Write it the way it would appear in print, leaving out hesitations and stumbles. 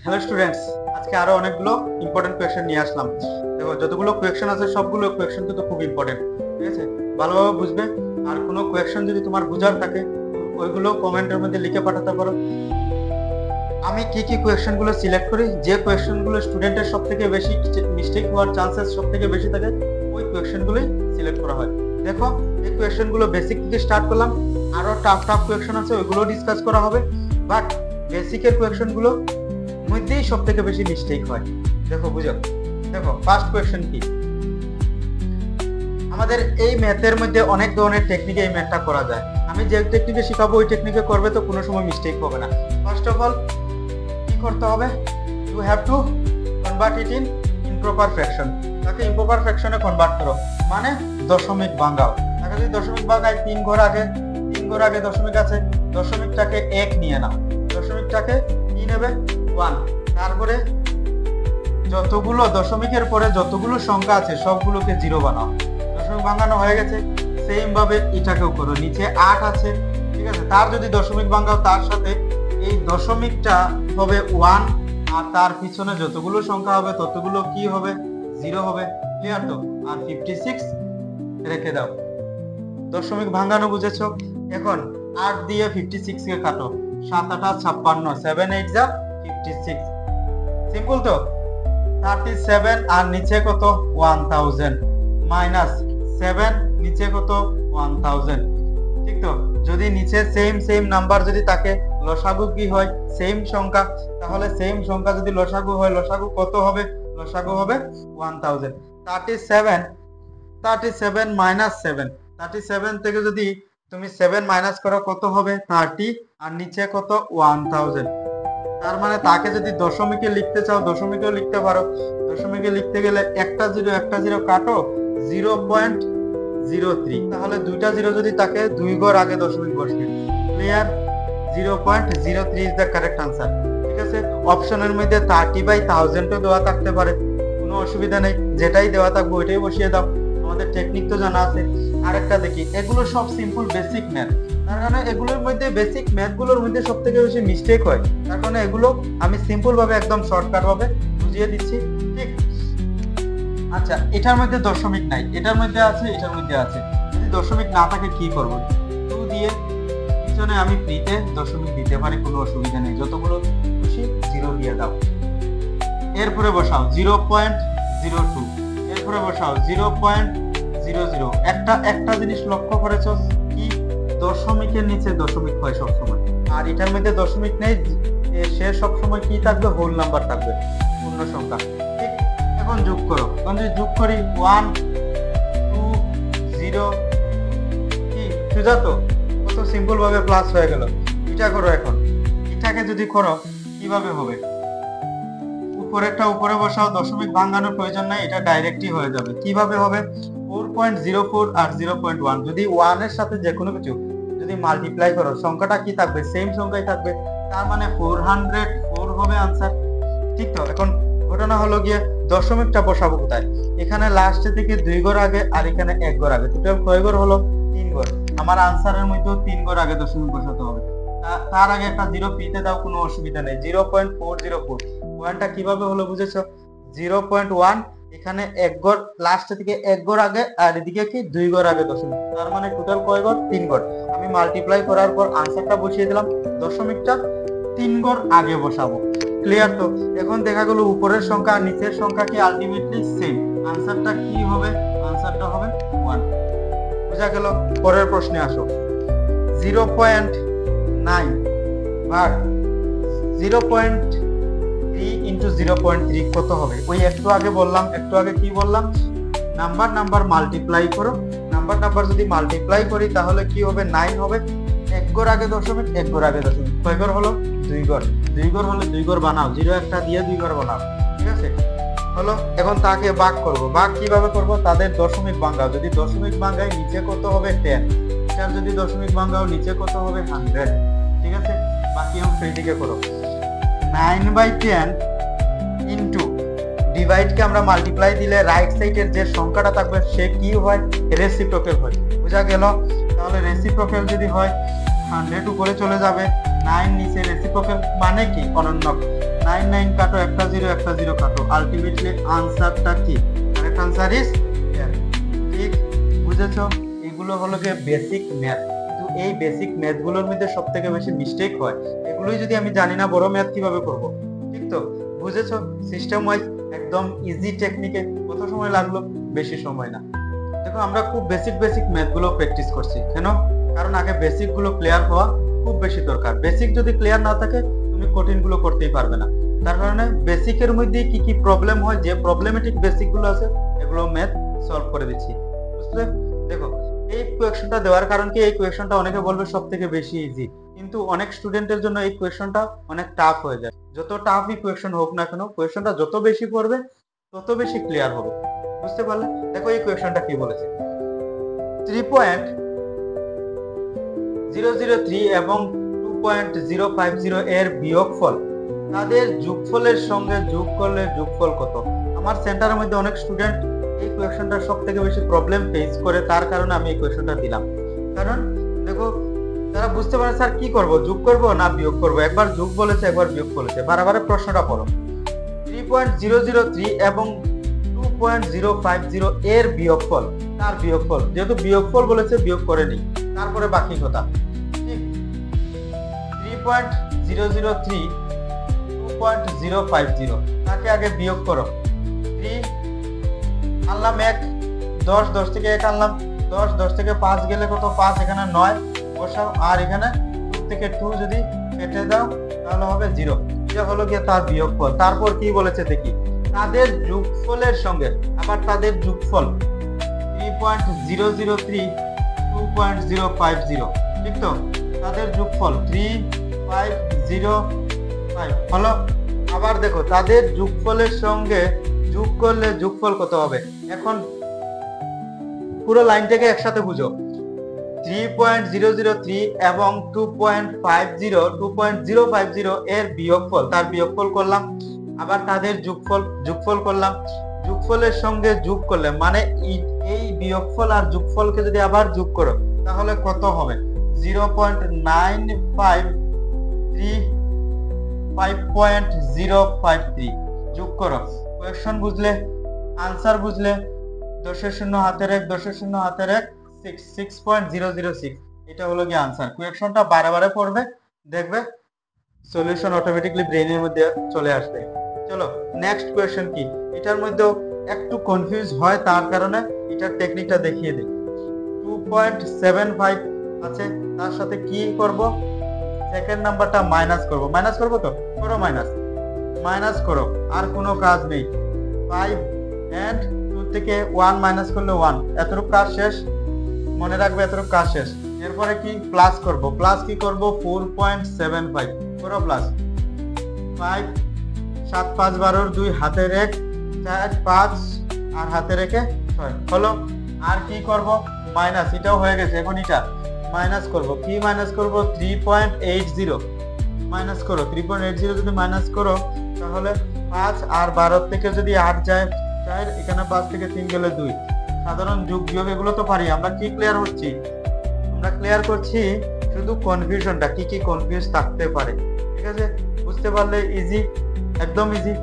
Hello students, আজকে আরো অনেকগুলো ইম্পর্টেন্ট কোয়েশ্চেন নিয়ে আসলাম। দেখো, যতগুলো কোয়েশ্চেন আছে সবগুলো কোয়েশ্চেন কিন্তু খুব ইম্পর্টেন্ট, ঠিক আছে? ভালোভাবে বুঝবে। আর কোনো কোয়েশ্চেন যদি তোমার বুঝার থাকে ওইগুলো কমেন্টের মধ্যে লিখে পাঠাতে পারো। আমি কি কি কোয়েশ্চেনগুলো সিলেক্ট করি, যে কোয়েশ্চেনগুলো স্টুডেন্টের সব থেকে বেশি মিস্টেক হওয়ার চান্সেস সব থেকে বেশি থাকে, ওই কোয়েশ্চেনগুলোই সিলেক্ট করা হয়। দেখো, এই কোয়েশ্চেনগুলো বেসিক থেকে স্টার্ট করলাম, আরো টাফ টাফ কোয়েশ্চেন আছে, ওইগুলো ডিসকাস করা হবে। বাট বেসিকের কোয়েশ্চেনগুলো মধ্যেই সব থেকে বেশি মিস্টেক হয়। দেখো বুঝো, দেখো ফার্স্ট কোয়েশ্চেন কি, আমাদের এই ম্যাথের মধ্যে অনেক ধরনের টেকনিকে এই ম্যাথটা করা যায়। আমি যে টেকনিকে শিখাবো ওই টেকনিকে করবে তো কোনো সময় মিস্টেক হবে না। ফার্স্ট অফ অল কি করতে হবে, you have to convert it in improper fraction. তাকে ইমপ্রপার ফ্র্যাকশনে কনভার্ট করো, মানে দশমিক ভাঙাও। তাকে যদি দশমিক ভাঙায়, তিন ঘর আগে দশমিক আছে, দশমিকটাকে 1 নিয়ে নাও, দশমিকটাকে কি নেবে 1। তারপরে যতগুলো দশমিকের পরে যতগুলো সংখ্যা আছে সবগুলোকে 0 বানাও। দশমিক ভাঙানো হয়ে গেছে, সেম ভাবে এটাকেও করো। নিচে 8 আছে, ঠিক আছে? তার যদি দশমিক ভাঙাও, তার সাথে এই দশমিকটা হবে 1, আর তার পিছনে যতগুলো সংখ্যা হবে ততগুলো কি হবে 0 হবে। ক্লিয়ার তো? আর 56 রেখে দাও। দশমিক ভাঙানো বুঝেছো? এখন 8 দিয়ে 56 কে কাটো, 7 8 56, 7 8 যা 56। সিম্পল তো? 37 আর নিচে কত 1000 মাইনাস 7, নিচে কত 1000, ঠিক তো? যদি নিচে সেম নাম্বার যদি থাকে, লসাগু কি হয় সেম সংখ্যা, তাহলে সেম সংখ্যা যদি লসাগু হয়, লসাগু কত হবে? লসাগু হবে 1000। 37 মাইনাস 7, 37 থেকে যদি তুমি 7 মাইনাস করো কত হবে 30, আর নিচে কত 1000। তার মানে তাকে যদি দশমিকে লিখতে চাও দশমিকেও লিখতে পারো। দশমিকে লিখতে গেলে একটা জিরো কাটো, 0.03। তাহলে দুইটা জিরো যদি থাকে, 2 ঘর আগে দশমিক বসবে। Clear? 0.03 is the correct answer. ঠিক আছে? অপশনের মধ্যে 30/1000 দেওয়া থাকতে পারে, কোনো অসুবিধা নেই, যেটাই দেওয়া থাকবে ওইটাই বসিয়ে দাও। আমাদের টেকনিক তো জানা আছে। আরেকটা দেখি, এগুলো সব সিম্পল বেসিক ম্যাথ, তার কারণে এগুলোর মধ্যে বেসিক ম্যাথগুলোর মধ্যে সব থেকে বেশি মিস্টেক হয়। তার কারণে এগুলো আমি সিম্পল ভাবে একদম শর্টকাট ভাবে বুঝিয়ে দিচ্ছি, ঠিক? আচ্ছা, এটার মধ্যে দশমিক নাই, এটার মধ্যে আছে, এটার মধ্যে আছে। যদি দশমিক না থাকে কি করব? 2 দিয়ে পিছনে আমি ফ্রিতে দশমিক দিতে পারি, কোনো অসুবিধা নেই। যতগুলো খুশি 0 দিয়ে দাও। এরপরে বসাও 0.02, এরপরে বসাও 0.00। একটা জিনিস লক্ষ্য করেছো কি, দশমিকের নিচে দশমিক হয় সবসময়, আর এটার মধ্যে দশমিক নেই, সে সবসময় কি থাকবে? হোল নাম্বার থাকবে, পূর্ণ সংখ্যা, ঠিক? এখন যোগ করো, এখন যদি যোগ করি 1 2 0, কি সোজা তো? কত সিম্পল ভাবে প্লাস হয়ে গেল। এটা করো। এখন এটাকে যদি করো কিভাবে হবে? উপরেরটা উপরে বসাও, দশমিক ভাঙানোর প্রয়োজন নাই, এটা ডাইরেক্টই হয়ে যাবে। কিভাবে হবে? 4.04 আর 0.1 যদি 1 এর সাথে যে কোনো কিছু যদি মাল্টিপ্লাই করো, সংখ্যাটা কি থাকবে? সেম সংখ্যাই থাকবে। তার মানে 404 হবে आंसर, ঠিক তো? এখন ঘটনা হলো গিয়ে দশমিকটা বসাবো কোথায়? এখানে লাস্টে থেকে 2 ঘর আগে, আর এখানে 1 ঘর আগে। টোটাল কয় ঘর হলো? 3 ঘর। আমার আনসারের মধ্যে 3 ঘর আগে দশমিক বসাতে হবে। তার আগে একটা 0 পিতে দাও, কোনো অসুবিধা নেই। 0.404 পয়েন্টটা কিভাবে হলো বুঝেছো? 0.1 এখানে 1 ঘর, লাস্ট থেকে 1 ঘর আগে, আর এদিকে কি 2 ঘর আগে দশমিক। তার মানে টোটাল কয় ঘর? 3 ঘর। আমি মাল্টিপ্লাই করার পর আনসারটা বসিয়ে দিলাম, দশমিকটা 3 ঘর আগে বসাবো। ক্লিয়ার তো? এখন দেখা গেল উপরের সংখ্যা আর নিচের সংখ্যা কি আলটিমেটলি সেম। আনসারটা কি হবে? আনসারটা হবে 1। বুঝা গেল? পরের প্রশ্নে আসো। 0.9 ভাগ 0.3 ইনটু 0.3 কত হবে? ওই একটু আগে বললাম, একটু আগে কি বললাম? নাম্বার মাল্টিপ্লাই করো। নাম্বার যদি মাল্টিপ্লাই করি তাহলে কি হবে? 9 হবে। 1 ঘর আগে দশমিক, 1 ঘর আগে দশমিক। কয় ঘর হলো? 2 ঘর। 2 ঘর হলে 2 ঘর বানাও, 0 একটা দিয়ে 2 ঘর বানাও, ঠিক আছে? হলো। এখন তাকে ভাগ করব। ভাগ কিভাবে করব? তাদের দশমিক ভাঙাও। যদি দশমিক ভাঙাই নিচে কত হবে? 10। এটার যদি দশমিক ভাঙাও নিচে কত হবে? 100, ঠিক আছে? বাকি অংশ এইদিকে করো। 9/10 ইনটু ডিভাইড কে আমরা মাল্টিপ্লাই দিলে রাইট সাইডের যে সংখ্যাটা থাকবে সে কি হয়? রেসিপ্রোকাল হয়। বুঝা গেল? তাহলে রেসিপ্রোকাল যদি হয় 100 উপরে চলে যাবে, 9 নিচে, রেসিপ্রোকাল মানে কি? অনন্যক। 9 9 কাটো, একটা জিরো কাটো, আলটিমেটলি আনসারটা কি? কারেক্ট আনসার ইজ এর। ঠিক বুঝেছো? এগুলো হলো যে বেসিক ম্যাথ। কিন্তু এই বেসিক ম্যাথ গুলোর মধ্যে সবথেকে বেশি মিস্টেক হয়। এগুলোই যদি আমি জানি না বড় ম্যাথ কিভাবে করব? ঠিক তো? বুঝেছো? সিস্টেম ওয়াইজ একদম ইজি টেকনিকে কত সময় লাগলো? বেশি সময় না। দেখো আমরা খুব বেসিক ম্যাথ গুলো প্র্যাকটিস করছি। কেন? কারণ আগে বেসিক গুলো ক্লিয়ার হওয়া খুব বেশি দরকার। বেসিক যদি ক্লিয়ার না থাকে তুমি কঠিন গুলো করতেই পারবে না। তার কারণে বেসিকের মধ্যে কি কি প্রবলেম হয়, যে প্রবলেমেটিক বেসিক গুলো আছে এগুলো ম্যাথ সলভ করে দিচ্ছি। বুঝলে? দেখো এই কোয়েশ্চনটা দেওয়ার কারণ কি, এই কোয়েশ্চনটা অনেকে বলবে সবথেকে বেশি ইজি, কিন্তু অনেক স্টুডেন্টের জন্য এই কোয়েশ্চনটা অনেক টাফ হয়ে যায়। যত টাফই কোয়েশ্চন হোক না কেন, কোয়েশ্চনটা যত বেশি পড়বে তত বেশি ক্লিয়ার হবে। বুঝতে পারলে? দেখো এই কোয়েশ্চনটা কি বলেছে, 3.003 এবং 2.050 এর বিয়োগফল তাদের যোগফলের সঙ্গে যোগ করলে যোগফল কত? আমার সেন্টারের মধ্যে অনেক স্টুডেন্ট এই কোয়েশ্চনটা সব থেকে বেশি প্রবলেম ফেস করে, তার কারণে আমি এই কোয়েশ্চনটা দিলাম। কারণ দেখো তারা বুঝতে পারে স্যার কি করব, যোগ করব না বিয়োগ করব, একবার যোগ বলেছে একবার বিয়োগ বলেছে, বারবার প্রশ্নটা পড়ো। 3.003 এবং 2.050 এর বিয়োগফল, তার বিয়োগফল, যেহেতু বিয়োগফল বলেছে বিয়োগ করে নি, তারপরে বাকি কথা। ঠিক 3.003 2.050 তাকে আগে বিয়োগ করো। 3 আনলাম 1, 10 থেকে 1 আনলাম, 10 থেকে 5 গেলে কত? 5, এখানে 9 বসাও, আর এখানে 2 থেকে 2 যদি কেটে দাও তাহলে হবে 0। এটা হলো গিয়ে তার বিয়োগফল। তারপর কি বলেছে দেখি, তাদের যোগফলের সঙ্গে, আবার তাদের যোগফল 3.003 2.050, ঠিক তো? তাদের যোগফল 3505 হলো। আবার দেখো তাদের যোগফলের সঙ্গে যোগ করলে যোগফল কত হবে? এখন পুরো লাইনটাকে একসাথে বুঝো। 3.003 এবং 2.050 এর বিয়োগফল, তার বিয়োগফল করলাম, আবার তাদের যোগফল করলাম। যোগফলের সঙ্গে যোগ করলে মানে এই বিয়োগফল আর যোগফলকে যদি আবার যোগ করো তাহলে কত হবে? 0.9535.053 যোগ করো। কোয়েশ্চন বুঝলে, আনসার বুঝলে, 10 হাতের 1 10 হাতের 1 6.006, এটা হলো কি আনসার। কোয়েশ্চনটা বারে পড়বে, দেখবে সলিউশন অটোমেটিক্যালি ব্রেনের মধ্যে চলে আসবে। চলো নেক্সট কোয়েশ্চন কি, এটার মধ্যে একটু কনফিউজ হয়, তার কারণে এটার টেকনিকটা দেখিয়ে দিই। 2.75 আছে, তার সাথে কি করব? সেকেন্ড নাম্বারটা মাইনাস করব। মাইনাস করব তো করো, মাইনাস করো, আর কোনো কাজ নেই। 5 এন্ড 2 থেকে 1 মাইনাস করলে 1, এতটুকু কাজ শেষ। মনে রাখবে এতটুকু কাজ শেষ। এরপরে কি প্লাস করব? প্লাস কি করব? 4.75 করো প্লাস। 5 7 5 12 2 হাতের 1 4 5 আর হাতের 1 6 হলো। আর কি করব? মাইনাস, এটাও হয়ে গেছে। এখন এটা মাইনাস করব। কি মাইনাস করব? 3.80 মাইনাস করো। 3.80 যদি মাইনাস করো তাহলে 5 আর 12 থেকে যদি 8 যায় 4, এখানে 5 থেকে 3 গেলে 2। সাধারণ যোগ বিয়োগ এগুলো তো পারি আমরা। কি ক্লিয়ার হচ্ছি? আমরা ক্লিয়ার করছি শুধু কনফিউশনটা, কি কি কনফিউজ থাকতে পারে। ঠিক আছে? বুঝতে পারলে ইজি, একদম ইজি।